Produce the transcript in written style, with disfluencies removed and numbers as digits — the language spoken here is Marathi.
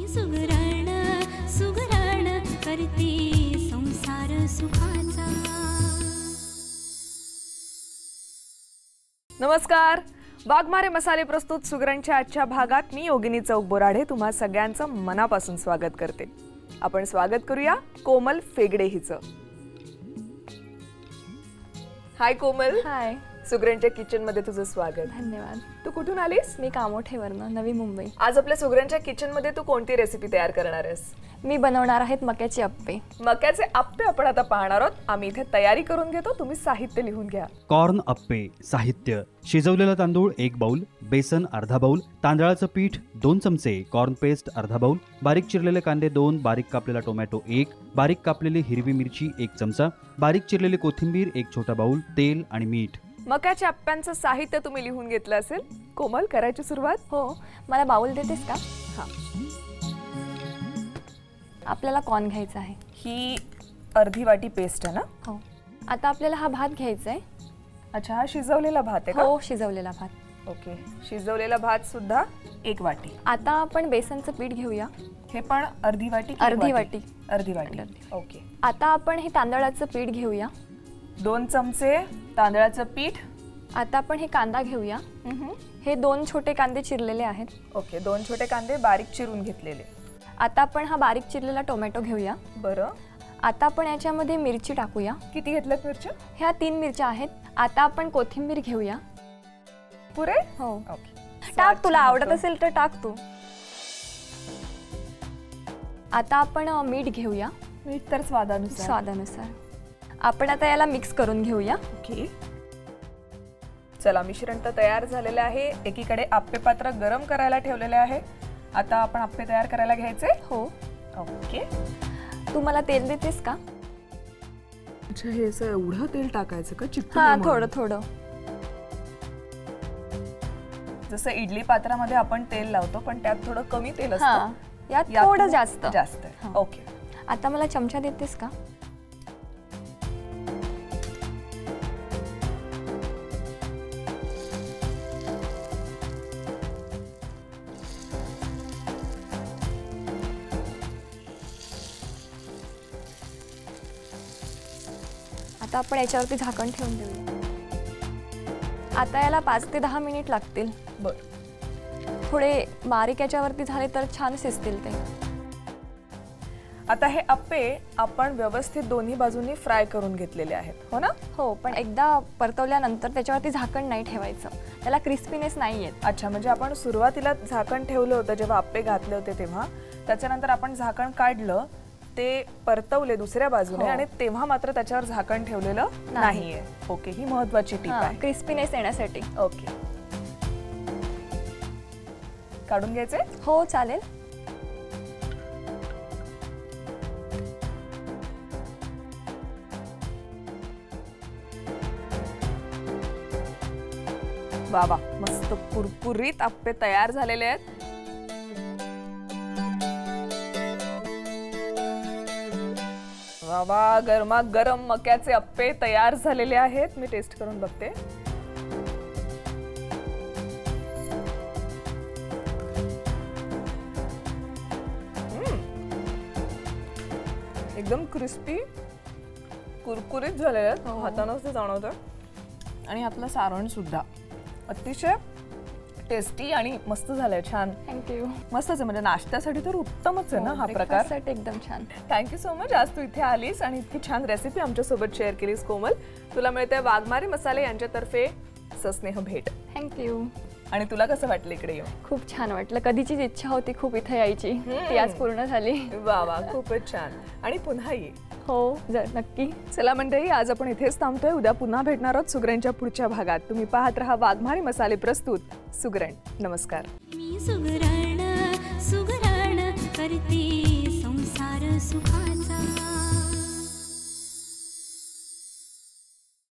सुगरण सुगरण करते संसार सुखाचा। नमस्कार, वाघमारे मसाले प्रस्तुत सुगरणच्या आजच्या भागात मी योगिनी चौक बोराडे तुम्हा सगळ्यांचं मनापासून स्वागत करते। आपण स्वागत करूया कोमल फेगडे हिचं। हाय कोमल। हाय। सुगरणच्या किचन मध्ये तुझं स्वागत। धन्यवाद। तू कुठून आलीस? मी कामोठेवरनं, नवी मुंबई। आज आपल्या सुगरणच्या किचन मध्ये तू कोणती रेसिपी तयार करणार आहेस? मी बनवणार आहेत मक्याचे अप्पे। मक्याचे अप्पे आपण आता पाहणार आहोत। आम्ही इथे तयारी करून घेतो, तुम्ही साहित्य लिहून घ्या। कॉर्न अप्पे साहित्य: शिजवलेला तांदूळ 1 बाउल, बेसन अर्धा बाउल, तांदळाचं पीठ 2 चमचे, कॉर्न पेस्ट अर्धा बाउल, बारीक चिरलेले कांदे 2, बारीक कापलेला टोमॅटो 1, बारीक कापलेली हिरवी मिरची 1 चमचा, बारीक चिरलेली कोथिंबीर 1 छोटा बाउल, तेल आणि मीठ। मक्याच्या अप्प्यांचं साहित्य तुम्ही लिहून घेतलं असेल। कोमल, करायची सुरुवात? हो, मला बाउल देतेस का? हां। आपल्याला कॉर्न घ्यायचा आहे। ही अर्धी वाटी पेस्ट आहे ना? हो। आता आपल्याला हा भात घ्यायचा आहे। अच्छा, हा शिजवलेला भात आहे का? हो, शिजवलेला भात। ओके, शिजवलेला भात सुद्धा 1 वाटी। आता आपण बेसनचं पीठ घेऊया। हे पण अर्धी वाटी? अर्धी वाटी। अर्धी वाटी, ओके। आता आपण हे तांदळाचं पीठ घेऊया। 2 चमचे तांदळाचं पीठ। आता आपण हे कांदा घेऊया। हे 2 छोटे कांदे चिरलेले आहेत। ओके, 2 छोटे कांदे बारीक चिरून घेतलेले। आता आपण हा बारीक चिरलेला टोमॅटो घेऊया। बरं। आता आपण याच्यामध्ये मिरची टाकूया। किती घेतल्यात मिरच्या? ह्या 3 मिरच्या आहेत। आता आपण कोथिंबीर घेऊया। पुरे? हो। ओके, टाक, तुला आवडत असेल तर टाक तू। आता आपण मीठ घेऊया। मीठ तर स्वादानुसार। स्वादानुसार। आपण आता याला मिक्स करून घेऊया। ओके, चला, मिश्रण तर तयार झालेलं आहे। एकीकडे अप्पे पात्र गरम करायला ठेवलेले आहे। आता आपण अप्पे तयार करायला घ्यायचे। हो। ओके, तू मला तेल देतेस का? अच्छा, हे असं एवढं तेल टाकायचं का? हां, थोडं थोडं। जसं इडली पात्रामध्ये आपण तेल लावतो, पण त्यात थोडं कमी तेल असतं। हां, यात थोडं जास्त आहे। ओके, आता मला चमचा देतेस का? आता आपण याच्यावरती झाकण ठेवून देऊया। आता याला 5 ते 10 मिनिट लागतील। बरं। थोडे बारीक याच्यावरती झाले तर छान शिजतील ते। आता हे अप्पे आपण व्यवस्थित दोन्ही बाजूंनी फ्राय करून घेतलेले आहेत, हो ना? हो, पण एकदा परतवल्यानंतर त्याच्यावरती झाकण नाही ठेवायचं, त्याला क्रिस्पीनेस नाही येत। अच्छा, म्हणजे आपण सुरुवातीला झाकण ठेवलं होतं जेव्हा अप्पे घातले होते तेव्हा, त्याच्यानंतर आपण झाकण काढलं, ते परतवले दुसऱ्या बाजूने आणि तेव्हा मात्र त्याच्यावर झाकण ठेवलेलं नाहीये। ओके, ही महत्त्वाची टिप आहे क्रिस्पीनेस येण्यासाठी। ओके, काढून घ्यायचे? हो, चालेल। वा वा, मस्त कुरकुरीत अप्पे तयार झालेले आहेत। वा वा, गरमागरम मक्याचे अप्पे तयार झालेले आहेत। मी टेस्ट करून बघते। एकदम क्रिस्पी कुरकुरीत झालेले आहेत, हातानंच ते जाणवतं। आणि आपलं सारण सुद्धा अतिशय टेस्टी आणि मस्त झालंय, छान। थँक्यू। मस्तच आहे, म्हणजे नाश्त्यासाठी तर उत्तमच आहे ना हा प्रकार। एकदम छान। थँक्यू सो मच, आज तू इथे आलीस आणि इतकी छान रेसिपी आमच्यासोबत शेअर केलीस कोमल। तुला मिळते वाघमारे मसाले यांच्यातर्फे सस्नेह भेट। थँक्यू। आणि तुला कसं वाटलं इकडे येऊन? खूप छान वाटलं, कधीचीच इच्छा होती खूप इथे यायची, ती आज पूर्ण झाली। वा वा, खूपच छान। आणि पुन्हा ये। हो, नक्की। चला मंडळी, आज आपण इथेच थांबतोय। उद्या पुन्हा भेटणार आहोत सुगरणच्या पुढच्या भागात। तुम्ही पाहत रहा वाघमारे मसाले प्रस्तुत सुगरण। नमस्कार। मी सुगरण सुगरण करते संसार सुखाचा।